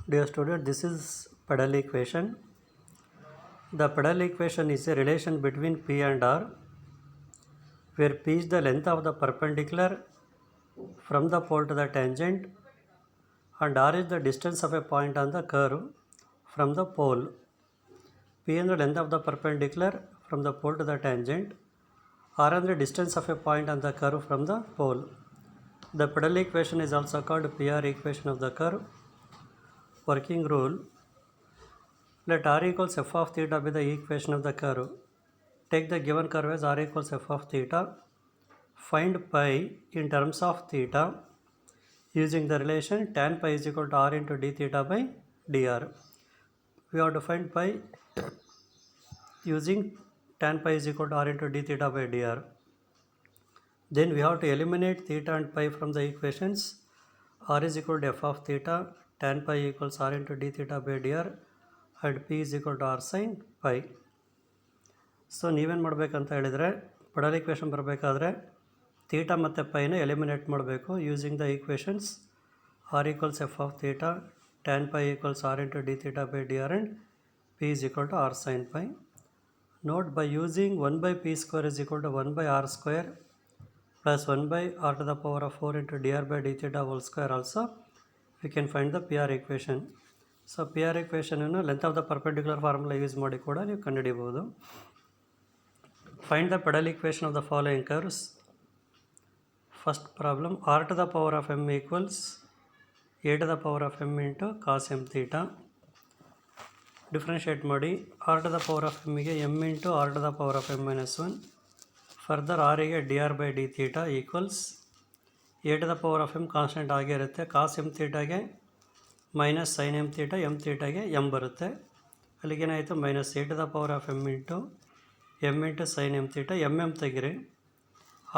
Dear student, this is pedal equation. The pedal equation is a relation between P and R, where P is the length of the perpendicular from the pole to the tangent and R is the distance of a point on the curve from the pole. P is the length of the perpendicular from the pole to the tangent, R is the distance of a point on the curve from the pole. The pedal equation is also called PR equation of the curve. Working rule: let R equals f of theta be the equation of the curve. Take the given curve as R equals f of theta. Find pi in terms of theta using the relation tan pi is equal to R into d theta by dr. We have to find pi using tan pi is equal to R into d theta by dr. Then we have to eliminate theta and pi from the equations. R is equal to f of theta, tan pi equals R into d theta by dr, and p is equal to R sin pi. So ನೀವೇನು ಮಾಡಬೇಕಂತ ಹೇಳಿದರೆ pedal equation ಬರಬೇಕಾದ್ರೆ theta ಮತ್ತು ಪೈನ eliminate ಮಾಡಬೇಕು using the equations R equals F of theta, tan pi equals R into D theta by D R and P is equal to R sine pi. Note by using 1/p square is equal to 1/r square plus 1/r to the power of 4 into dr by d theta whole square also we can find the PR equation. So PR equation length of the perpendicular formula use ಮಾಡಿ ಕೂಡ ನೀವು ಕಂಡುಹಿಡಿಯಬಹುದು. Find the pedal equation of the following curves. First problem, r to the power of m equals a to the power of m into cos m theta. Differentiate ಮಾಡಿ r to the power of m ಗೆ m into r to the power of m minus 1. Further r ಗೆ dr by d theta equals a to the power of m constant ಆಗೇ ಇರುತ್ತೆ, cos m thetaಗೆ minus sin m theta, m thetaಗೆ m ಬರುತ್ತೆ. ಅಲ್ಲಿಗೇನಾಯಿತು minus a to the power of m into m into sin m theta, m ತೆಗಿರಿ.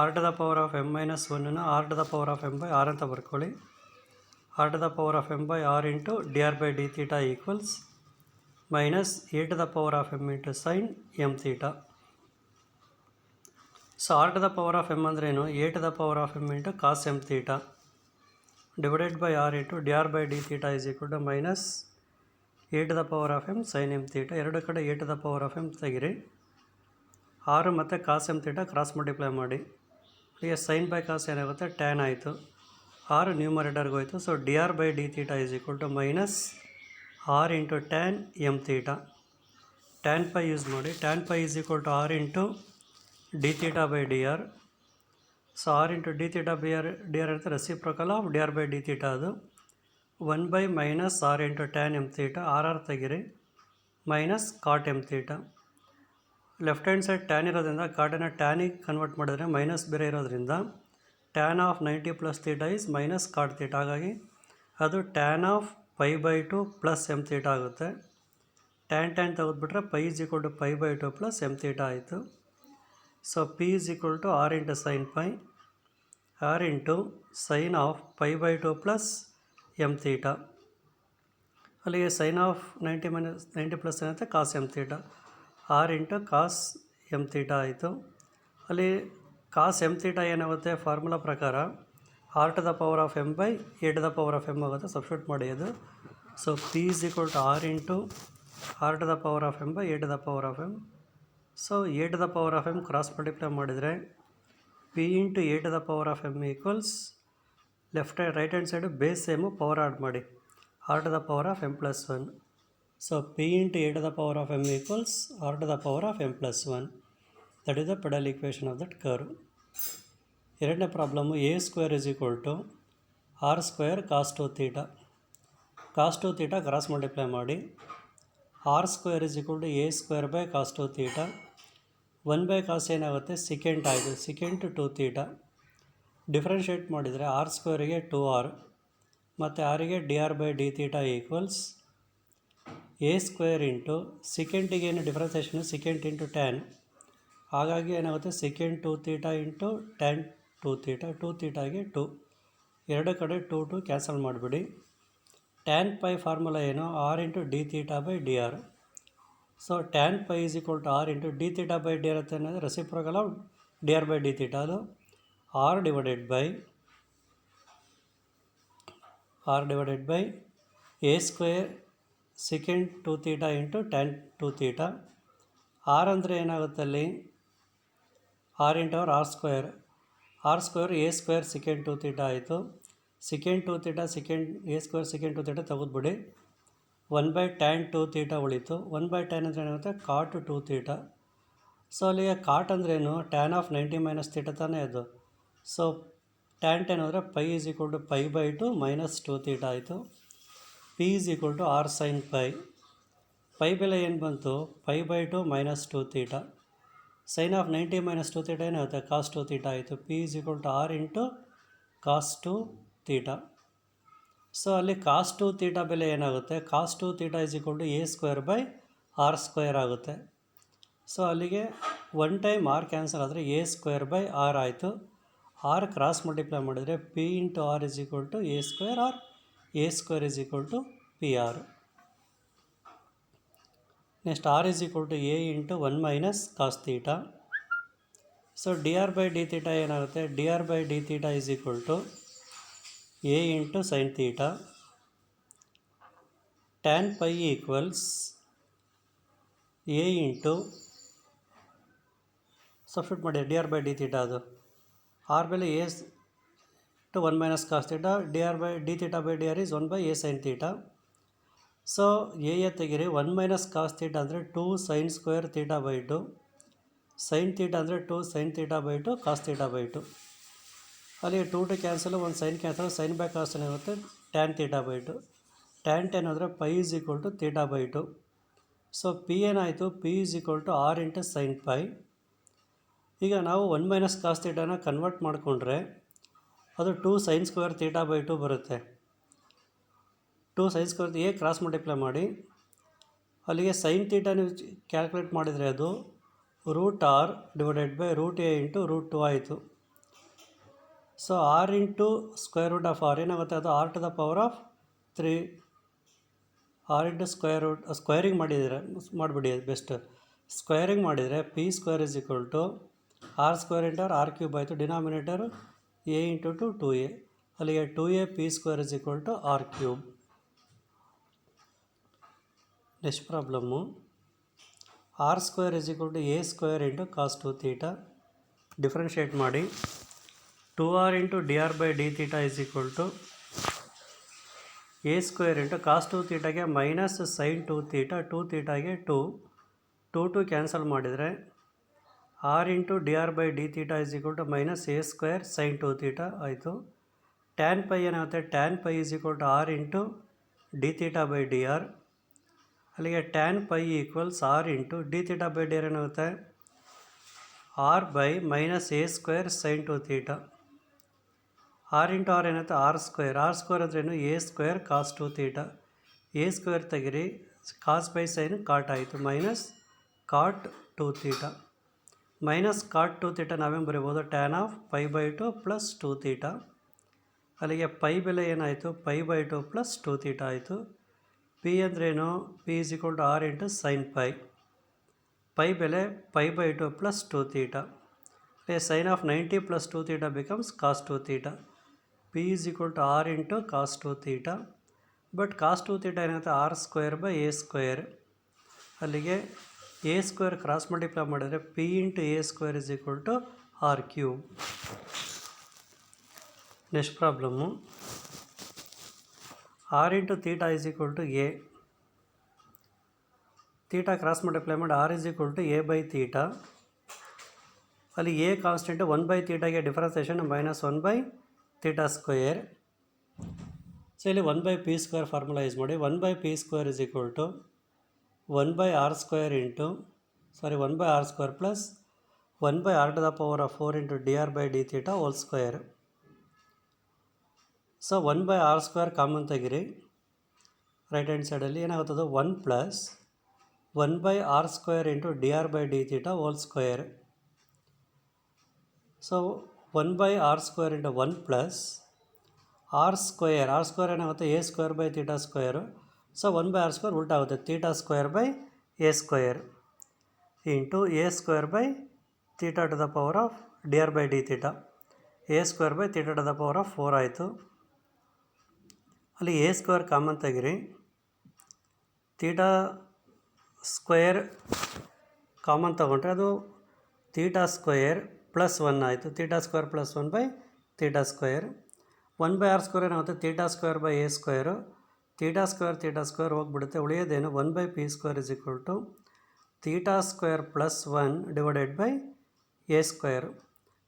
r to the power of m minus 1 r to the power of m by r ಅಂತ ಬರ್ಕೊಳ್ಳಿ. r to the power of m by r into dr by d theta equals minus a to the power of m into sin m theta. So r to the power of m ಅಂದ್ರೇನು, a to the power of m into cos m theta divided by r into dr by d theta is equal to minus a to the power of m sin m theta. ಎರಡು ಕಡೆ a to the power of m ತೆಗಿರಿ. ಆರು ಮತ್ತು cos M theta cross multiply ಮಾಡಿ, ಈಗ sign by ಕಾಸ್ ಏನಾಗುತ್ತೆ tan ಆಯಿತು, ಆರು ನ್ಯೂಮರೇಟರ್ಗೆ ಹೋಯಿತು. So d r by d theta is equal to minus r into tan m theta. Tan phi use ಮಾಡಿ, tan phi is equal to r into D theta by D r. So R into D theta by r d r ಇರುತ್ತೆ, reciprocal of d r by d theta. ಅದು 1 minus r into tan m theta, r r ತೆಗಿರಿ, minus cot m theta. Left hand side tan ಇರೋದ್ರಿಂದ ಕಾಟನ್ನು ಟ್ಯಾನಿಗೆ convert ಮಾಡಿದ್ರೆ minus ಬೇರೆ ಇರೋದ್ರಿಂದ tan of 90 plus theta is minus cot theta. ಹಾಗಾಗಿ ಅದು tan of phi by 2 plus m theta ಆಗುತ್ತೆ. ಟ್ಯಾನ್ ತೆಗೆದುಬಿಟ್ರೆ phi is equal to phi by 2 plus m theta ಆಯಿತು. So p is equal to r into sine phi, r into sine of phi by 2 plus m theta. ಅಲ್ಲಿಗೆ sine of 90 plus ಏನಾಗುತ್ತೆ cos M theta, r into cos M theta ಆಯಿತು. ಅಲ್ಲಿ cos M theta ಏನಾಗುತ್ತೆ formula ಪ್ರಕಾರ r to the power of m by a to the power of m ಆಗುತ್ತೆ, substitute ಮಾಡಿ ಅದು. So p is equal to r into r to the power of m by a to the power of m. So a to the power of m cross multiply ಮಾಡಿದರೆ p into a to the power of m equals right hand side base same power add ಮಾಡಿ r to the power of m plus 1. So p into a to the power of m equals r to the power of m plus 1. That is the pedal equation of that curve. ಎರಡನೇ problem a square is equal to r square cos 2 theta. cos 2 theta cross multiply ಮಾಡಿ, r square is equal to a square by cos 2 theta. 1 by cos ಏನಾಗುತ್ತೆ secant ಆಯಿತು, secant 2 theta. Differentiate ಮಾಡಿದರೆ r ಸ್ಕ್ವೇರಿಗೆ 2r ಮತ್ತು ಆರಿಗೆ d r by d theta equals a square into ಸಿಕೆಂಟಿಗೆ ಏನು differentiation secant into tan. ಹಾಗಾಗಿ ಏನಾಗುತ್ತೆ secant 2 theta into tan 2 theta, 2 ಥೀಟಾಗೆ 2, ಎರಡು ಕಡೆ 2 ಕ್ಯಾನ್ಸಲ್ ಮಾಡಿಬಿಡಿ. ಟ್ಯಾನ್ ಪೈ ಫಾರ್ಮುಲಾ ಏನು r into D theta by D r. So tan phi is equal to r into D theta by D r ಅಂತ ಅನ್ನೋದು reciprocal of d r by d theta. ಅದು r divided by a square secant 2 theta into tan 2 theta. R ಅಂದರೆ ಏನಾಗುತ್ತೆ ಅಲ್ಲಿ, r into r square. R square a square secant 2 theta ಆಯಿತು. Secant 2 theta secant a square secant 2 theta ತೆಗೆದುಬಿಡಿ. 1/tan 2 theta ಉಳಿತು. 1/tan ಅಂದರೆ ಏನಾಗುತ್ತೆ, ಕಾಟ್ 2 theta. So ಅಲ್ಲಿಗೆ ಕಾಟ್ ಅಂದ್ರೇನು, ಟ್ಯಾನ್ ಆಫ್ 90 ಮೈನಸ್ ಥೀಟಾ ತಾನೇ ಅದು. ಸೊ ಟ್ಯಾನ್ 10 ಅಂದರೆ phi is equal to π/2 minus 2 theta ಆಯಿತು. P is equal to R sine pi. Pi ಬೆಲೆ ಏನು ಬಂತು, π/2 minus 2 theta. Sine of 90 minus 2 theta ಏನಾಗುತ್ತೆ, ಕಾಸ್ 2 ಥೀಟಾ ಆಯಿತು. P is equal to r into cos 2 theta. So ಅಲ್ಲಿ cos 2 theta ಬೆಲೆ ಏನಾಗುತ್ತೆ, cos 2 theta is equal to a square by r square ಆಗುತ್ತೆ. So ಅಲ್ಲಿಗೆ ಒನ್ ಟೈಮ್ ಆರ್ ಕ್ಯಾನ್ಸಲ್ ಆದರೆ a square by r ಆಯಿತು. R cross multiply ಮಾಡಿದರೆ p into r is equal to a square, r a square is equal to p r. Next r is equal to a into 1 minus cos theta. So d r by d theta ಏನಾಗುತ್ತೆ, d r by d theta is equal to a into sine theta. Tan pi equals a into, substitute ಮಾಡಿ d r by d theta, ಅದು r ಬೆಲೆ a to 1 minus cos theta. D r by d theta by D r is 1 by a sine theta. So a ತೆಗಿರಿ, 1 minus cos theta ಅಂದರೆ 2 sine square theta by 2. Sine theta ಅಂದರೆ 2 sine theta by 2 cos theta by 2. ಅಲ್ಲಿ 2 cancel, ಒಂದು sine cancel, sine by cos ಏನಿರುತ್ತೆ tan theta by 2. Tan 10 ಅಂದರೆ phi is equal to theta by 2. So p ಏನಾಯಿತು, p is equal to r into sine phi. ಈಗ ನಾವು 1 minus ಕಾಸ್ ಥೀಟಾನ convert ಮಾಡಿಕೊಂಡ್ರೆ ಅದು 2 sine square theta by 2 ಬರುತ್ತೆ. 2 sine square A cross multiply ಮಾಡಿ, ಅಲ್ಲಿಗೆ sine theta ನೀವು ಕ್ಯಾಲ್ಕುಲೇಟ್ ಮಾಡಿದರೆ ಅದು root R divided by root A into root 2 ಆಯಿತು. So R into square root of R ಏನಾಗುತ್ತೆ, ಅದು R to the power of 3. R into square root, squaring ಮಾಡಿದರೆ ಮಾಡಿಬಿಡಿ ಅದು ಬೆಸ್ಟ್. ಸ್ಕ್ವೇರಿಂಗ್ ಮಾಡಿದರೆ P square is equal to R square into R cube ಆಯಿತು. Denominator A into 2a. ಅಲ್ಲಿಗೆ 2a P square is equal to r cube. Next problem, r square is equal to a square into cos 2 theta. Differentiate ಮಾಡಿ. 2r into d r by d theta is equal to a square into cos 2 ಥೀಟಾಗೆ minus sine 2 theta, 2 ಥೀಟಾಗೆ 2 cancel ಮಾಡಿದರೆ r into d r by d theta is equal to minus a square sine 2 theta ಆಯಿತು. Tan phi ಏನಾಗುತ್ತೆ, tan phi is equal to r into D theta by D r. ಅಲ್ಲಿಗೆ tan pi equals R into D theta by D r ಏನಾಗುತ್ತೆ, r by minus a square sine 2 theta. R into r ಏನಾಗುತ್ತೆ, r square. R square ಅಂದ್ರೇನು, a square cos 2 theta. A square ತೆಗಿರಿ, cos by sine cot ಆಯಿತು, minus cot 2 theta. Minus cot 2 theta ನಾವೇನು ಬರೀಬೋದು, tan of π/2 plus 2 theta. ಅಲ್ಲಿಗೆ phi ಬೆಲೆ ಏನಾಯಿತು, π/2 plus 2 theta ಆಯಿತು. ಪಿ ಅಂದ್ರೇನು, p is equal to r into sine pi. Pi ಬೆಲೆ π/2 plus 2 theta. Sine of 90 plus 2 theta becomes cos 2 theta. P is equal to r into cos 2 theta. But cos 2 theta ಏನಾಗುತ್ತೆ, r square by a square. ಅಲ್ಲಿಗೆ a square cross multiply ಮಾಡಿದರೆ p into a square is equal to r cube. Next problem, r into theta is equal to a. Theta cross multiply ಮಾಡಿ r is equal to a by theta. ಅಲ್ಲಿ a constant 1 by ಥೀಟಾಗೆ differentiation minus 1 by theta square. So ಇಲ್ಲಿ 1 by p square formula use ಮಾಡಿ. 1 by p square is equal to 1 by r square into 1 by r square plus 1 by r to the power of 4 into d r by d theta whole square. So 1 by r square common ತೆಗಿರಿ, right hand ಸೈಡಲ್ಲಿ ಏನಾಗುತ್ತದು 1 plus 1 by r square into d r by d theta whole square. So 1 by r square into 1 plus r square ಏನಾಗುತ್ತೆ, a square by theta square. So 1 by r square ಉಲ್ಟಾ ಆಗುತ್ತೆ, theta square by a square into a square by theta to the power of d r by d theta. A square by theta to the power of 4 ಆಯಿತು. ಅಲ್ಲಿ a square common ತೆಗಿರಿ. Theta square common ತೊಗೊಂಡ್ರೆ ಅದು theta square plus 1 ಆಯಿತು. Theta square plus 1 by theta square. 1/r² ಏನಾಗುತ್ತೆ, theta square by a square. Theta square ಹೋಗ್ಬಿಡುತ್ತೆ. ಉಳಿಯೋದೇನು 1/p² is equal to theta square plus 1 divided by a square.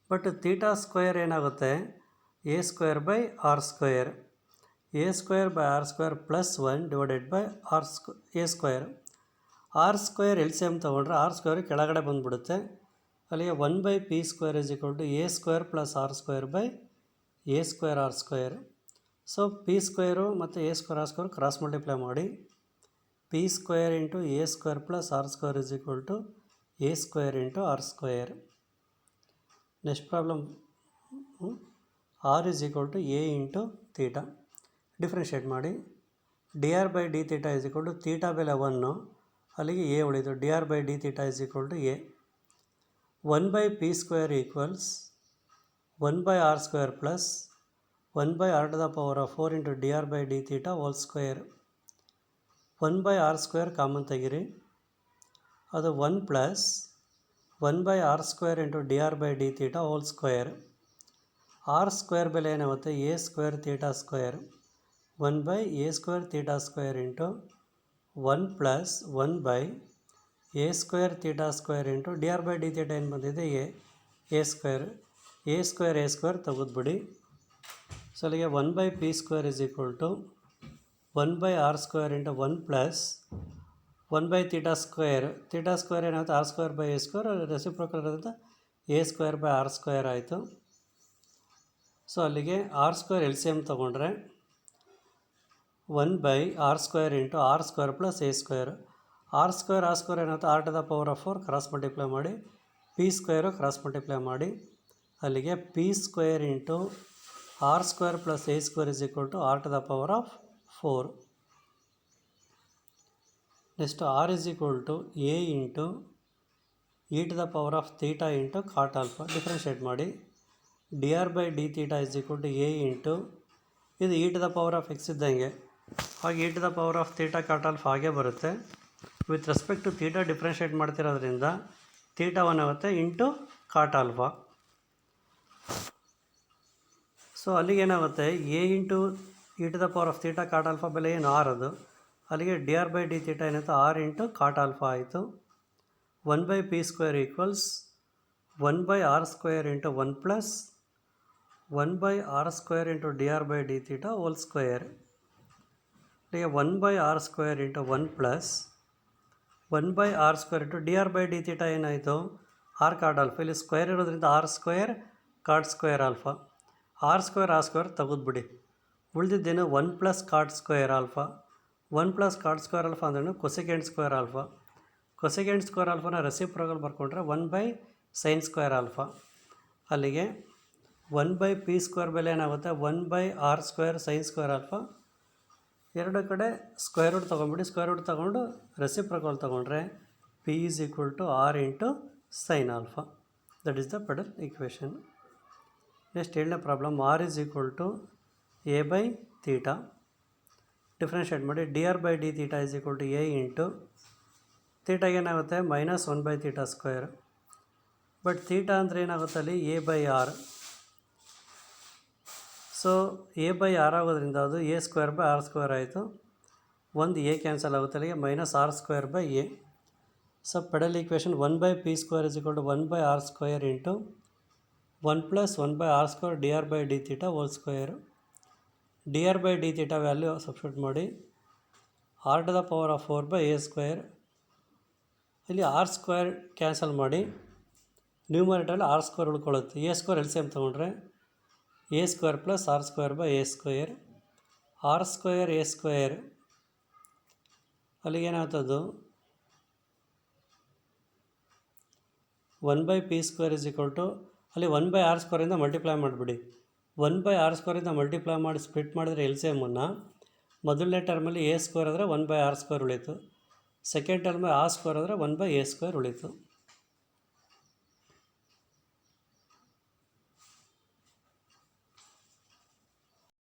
But theta square ಏನಾಗುತ್ತೆ, a square by r square. A square by r square plus 1 divided by a square. R square L C M ತೊಗೊಂಡ್ರೆ r square ಕೆಳಗಡೆ ಬಂದುಬಿಡುತ್ತೆ. ಅಲ್ಲಿಗೆ 1/p² is equal to a square plus r square by a square r square. So p square ಮತ್ತು a square r square cross multiply ಮಾಡಿ. P square into a square plus r square is equal to a square into r square. Next problem, r is equal to a into theta. Differentiate ಮಾಡಿ. D r by d theta is equal to theta ಬೆಲೆ 1, ಅಲ್ಲಿಗೆ a ಉಳಿದು. D r by d theta is equal to a. 1/p² equals 1/r² plus 1/r⁴ into d r by d theta whole square. 1/r² common ತೆಗಿರಿ. ಅದು 1 plus 1/r² into d r by d theta whole square. R square ಬೆಲೆ ಏನಾಗುತ್ತೆ, a square theta square. 1/a² theta square into 1 plus 1/a² theta square into d r by d theta ಏನು ಬಂದಿದೆ, a square. A square ತೆಗೆದುಬಿಡಿ. So ಅಲ್ಲಿಗೆ 1/p² is equal to 1/r² into 1 plus 1/ತೀಟಾ square. Theta square ಏನಾಗುತ್ತೆ, r square by a square. Reciprocal ಇರೋದ್ರಿಂದ a square by r square ಆಯಿತು. So ಅಲ್ಲಿಗೆ r square L C M ತೊಗೊಂಡ್ರೆ 1/r² into r square plus a square. R square ಏನಾಗುತ್ತೆ, r⁴ cross multiply ಮಾಡಿ. P square cross multiply ಮಾಡಿ. ಅಲ್ಲಿಗೆ p square into r square plus a square is equal to r⁴. Next r is equal to a into e⁻θ into cot alpha. Differentiate ಮಾಡಿ. D r by d theta is equal to a into ಇದು e⁻x ಇದ್ದಂಗೆ, ಹಾಗೆ e⁻θ cot alpha ಹಾಗೆ ಬರುತ್ತೆ. With respect to theta differentiate ಮಾಡ್ತಿರೋದ್ರಿಂದ theta 1 ಆಗುತ್ತೆ into cot alpha. So ಅಲ್ಲಿಗೆ ಏನಾಗುತ್ತೆ, A into e⁻θ cot alpha ಬೆಲೆ ಏನು ಆರ್, ಅದು ಅಲ್ಲಿಗೆ d r by d theta ಏನಾಯಿತು, ಆರ್ ಇಂಟು ಕಾಟ್ ಆಲ್ಫಾ ಆಯಿತು. 1/p² equals 1/r² into 1 plus 1/r² into d r by d theta whole square. ಅಲ್ಲಿಗೆ 1/r² into 1 plus 1/r² into d r by d theta ಏನಾಯಿತು, r cot alpha. ಇಲ್ಲಿ square ಇರೋದ್ರಿಂದ r square cot square alpha. R square ತೆಗೆದುಬಿಡಿ. ಉಳಿದಿದ್ದೇನು 1 plus cot square alpha. 1 plus cot square alpha ಅಂದ್ರೂ cosecant square alpha. Cosecant square ಆಲ್ಫಾನ reciprocal ಬರ್ಕೊಂಡ್ರೆ 1/sin² alpha. ಅಲ್ಲಿಗೆ 1/p² ಬೆಲೆ ಏನಾಗುತ್ತೆ, 1/r² sin² ಆಲ್ಫಾ. ಎರಡು ಕಡೆ ಸ್ಕ್ವೇರ್ ರೂಟ್ ತೊಗೊಂಬಿಡಿ. ಸ್ಕ್ವೇರ್ ರೂಟ್ ತೊಗೊಂಡು ರೆಸಿಪ್ರೋಕಲ್ ತೊಗೊಂಡ್ರೆ p is equal to r into sine alpha. That is the pedal equation. Next 7ನೇ problem, r is equal to a by theta. Differentiate ಮಾಡಿ. D r by d theta is equal to a into ತೀಟಾಗೆ ಏನಾಗುತ್ತೆ, -1/θ². But theta ಅಂದರೆ ಏನಾಗುತ್ತೆ, ಅಲ್ಲಿ A by r. So a by r ಆಗೋದ್ರಿಂದ ಅದು a square by r square ಆಯಿತು. ಒಂದು ಎ ಕ್ಯಾನ್ಸಲ್ ಆಗುತ್ತೆ, ಅಲ್ಲಿಗೆ -r² by a. So pedal equation 1/p² is equal to 1/r² into 1 plus 1/r² d r by d theta whole square. D r by d theta value substitute ಮಾಡಿ. r⁴ by a square. ಇಲ್ಲಿ r square cancel ಮಾಡಿ. ನ್ಯೂಮರೇಟರಲ್ಲಿ r square ಉಳ್ಕೊಳ್ಳುತ್ತೆ. A square L C M ತೊಗೊಂಡ್ರೆ a square plus r² by a square. r² a square ಅಲ್ಲಿಗೇನಾಗ್ತದ್ದು 1/p² is equal to ಅಲ್ಲಿ 1/r² multiply ಮಾಡಿಬಿಡಿ. 1/r² multiply ಮಾಡಿ split ಮಾಡಿದರೆ ಎಲ್ ಸಿ ಎಮ್ಮನ್ನು ಮೊದಲನೇ ಟರ್ಮಲ್ಲಿ ಎ ಸ್ಕ್ವೇರ್ ಆದರೆ 1/r² ಉಳೀತು. ಸೆಕೆಂಡ್ ಟರ್ಮಲ್ಲಿ r² ಆದರೆ 1/a² ಉಳೀತು.